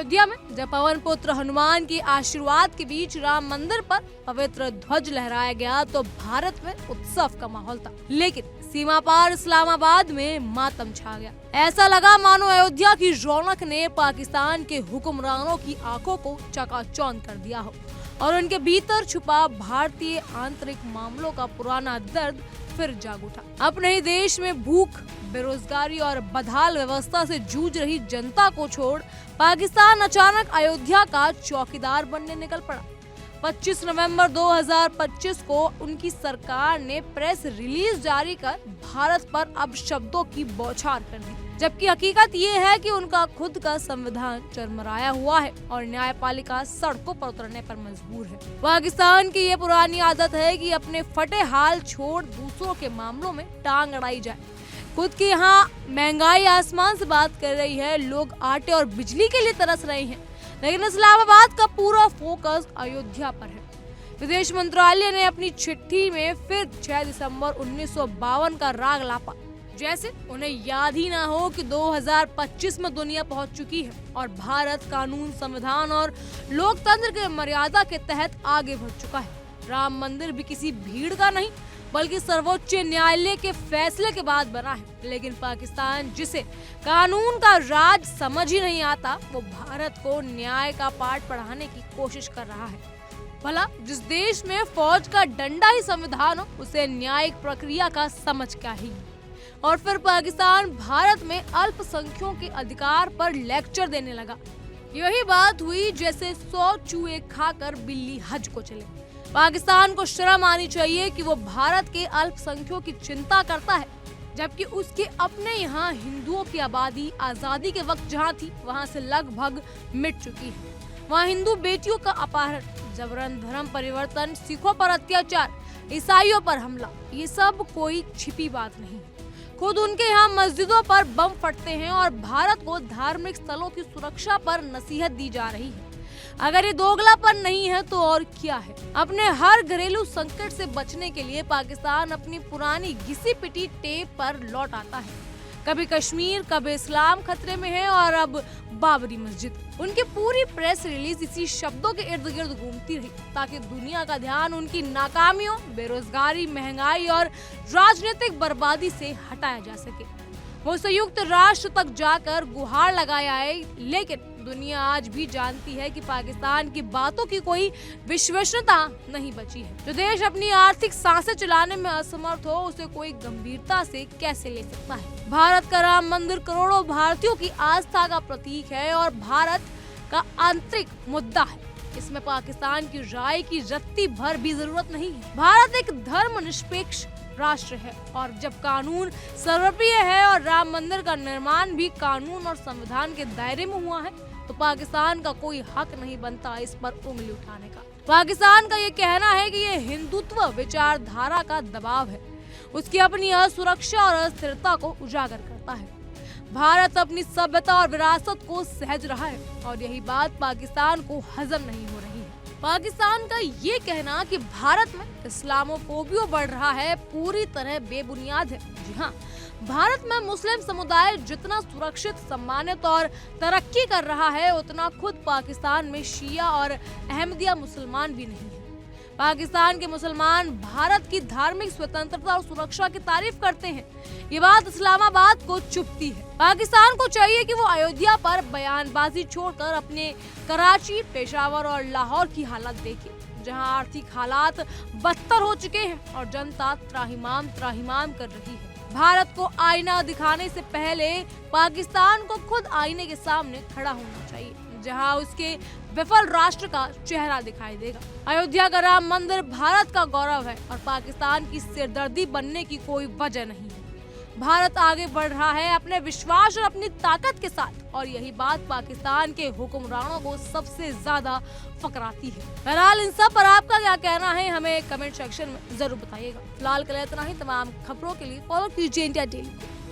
अयोध्या में जब पवन पुत्र हनुमान के आशीर्वाद के बीच राम मंदिर पर पवित्र ध्वज लहराया गया तो भारत में उत्सव का माहौल था, लेकिन सीमा पार इस्लामाबाद में मातम छा गया। ऐसा लगा मानो अयोध्या की रौनक ने पाकिस्तान के हुक्मरानों की आंखों को चकाचौंध कर दिया हो और उनके भीतर छुपा भारतीय आंतरिक मामलों का पुराना दर्द फिर जाग उठा। अपने ही देश में भूख, बेरोजगारी और बदहाल व्यवस्था से जूझ रही जनता को छोड़ पाकिस्तान अचानक अयोध्या का चौकीदार बनने निकल पड़ा। 25 नवंबर 2025 को उनकी सरकार ने प्रेस रिलीज जारी कर भारत पर अब शब्दों की बौछार कर दी, जबकि हकीकत ये है कि उनका खुद का संविधान चरमराया हुआ है और न्यायपालिका सड़कों पर उतरने पर मजबूर है। पाकिस्तान की ये पुरानी आदत है कि अपने फटे हाल छोड़ दूसरों के मामलों में टांग अड़ाई जाए। खुद की यहाँ महंगाई आसमान से बात कर रही है, लोग आटे और बिजली के लिए तरस रहे हैं, लेकिन इस्लामाबाद का पूरा फोकस अयोध्या पर है। विदेश मंत्रालय ने अपनी चिट्ठी में फिर 6 दिसंबर 1952 का राग लापा, जैसे उन्हें याद ही ना हो कि 2025 में दुनिया पहुंच चुकी है और भारत कानून, संविधान और लोकतंत्र के मर्यादा के तहत आगे बढ़ चुका है। राम मंदिर भी किसी भीड़ का नहीं बल्कि सर्वोच्च न्यायालय के फैसले के बाद बना है, लेकिन पाकिस्तान जिसे कानून का राज समझ ही नहीं आता वो भारत को न्याय का पाठ पढ़ाने की कोशिश कर रहा है। भला जिस देश में फौज का डंडा ही संविधान हो उसे न्यायिक प्रक्रिया का समझ क्या ही। और फिर पाकिस्तान भारत में अल्पसंख्यकों के अधिकार पर लेक्चर देने लगा। यही बात हुई जैसे 100 चूहे खाकर बिल्ली हज को चले। पाकिस्तान को शर्म आनी चाहिए कि वो भारत के अल्पसंख्यकों की चिंता करता है, जबकि उसके अपने यहाँ हिंदुओं की आबादी आजादी के वक्त जहाँ थी वहाँ से लगभग मिट चुकी है। वहाँ हिंदू बेटियों का अपहरण, जबरन धर्म परिवर्तन, सिखों पर अत्याचार, ईसाइयों पर हमला, ये सब कोई छिपी बात नहीं। खुद उनके यहाँ मस्जिदों पर बम फटते हैं और भारत को धार्मिक स्थलों की सुरक्षा पर नसीहत दी जा रही है। अगर ये दोगलापन नहीं है तो और क्या है? अपने हर घरेलू संकट से बचने के लिए पाकिस्तान अपनी पुरानी घिसी पिटी टेप पर लौट आता है। कभी कश्मीर, कभी इस्लाम खतरे में है और अब बाबरी मस्जिद। उनकी पूरी प्रेस रिलीज इसी शब्दों के इर्द गिर्द घूमती रही ताकि दुनिया का ध्यान उनकी नाकामियों, बेरोजगारी, महंगाई और राजनीतिक बर्बादी से हटाया जा सके। वो संयुक्त राष्ट्र तक जाकर गुहार लगाए आए, लेकिन दुनिया आज भी जानती है कि पाकिस्तान की बातों की कोई विश्वसनीयता नहीं बची है। जो देश अपनी आर्थिक सांसें चलाने में असमर्थ हो उसे कोई गंभीरता से कैसे ले सकता है? भारत का राम मंदिर करोड़ों भारतीयों की आस्था का प्रतीक है और भारत का आंतरिक मुद्दा है। इसमें पाकिस्तान की राय की रत्ती भर भी जरूरत नहीं है। भारत एक धर्मनिरपेक्ष राष्ट्र है और जब कानून सर्वप्रिय है और राम मंदिर का निर्माण भी कानून और संविधान के दायरे में हुआ है तो पाकिस्तान का कोई हक नहीं बनता इस पर उंगली उठाने का। पाकिस्तान का ये कहना है कि ये हिंदुत्व विचारधारा का दबाव है, उसकी अपनी असुरक्षा और अस्थिरता को उजागर करता है। भारत अपनी सभ्यता और विरासत को सहज रहा है और यही बात पाकिस्तान को हजम नहीं हो रही है। पाकिस्तान का ये कहना कि भारत में इस्लामोफोबिया बढ़ रहा है पूरी तरह बेबुनियाद है। जी हाँ, भारत में मुस्लिम समुदाय जितना सुरक्षित, सम्मानित और तरक्की कर रहा है उतना खुद पाकिस्तान में शिया और अहमदिया मुसलमान भी नहीं है। पाकिस्तान के मुसलमान भारत की धार्मिक स्वतंत्रता और सुरक्षा की तारीफ करते हैं। ये बात इस्लामाबाद को चुभती है। पाकिस्तान को चाहिए कि वो अयोध्या पर बयानबाजी छोड़कर अपने कराची, पेशावर और लाहौर की हालत देखे, जहां आर्थिक हालात बदतर हो चुके हैं और जनता त्राहिमाम कर रही है। भारत को आईना दिखाने से पहले पाकिस्तान को खुद आईने के सामने खड़ा होना चाहिए, जहां उसके विफल राष्ट्र का चेहरा दिखाई देगा। अयोध्या का राम मंदिर भारत का गौरव है और पाकिस्तान की सिरदर्दी बनने की कोई वजह नहीं है। भारत आगे बढ़ रहा है अपने विश्वास और अपनी ताकत के साथ और यही बात पाकिस्तान के हुक्मरानों को सबसे ज्यादा फकराती है। बहरहाल इन सब पर आपका क्या कहना है हमें कमेंट सेक्शन में जरूर बताइएगा। फिलहाल के लिए इतना ही। तमाम खबरों के लिए फॉलो कीजिए इंडिया डेली को।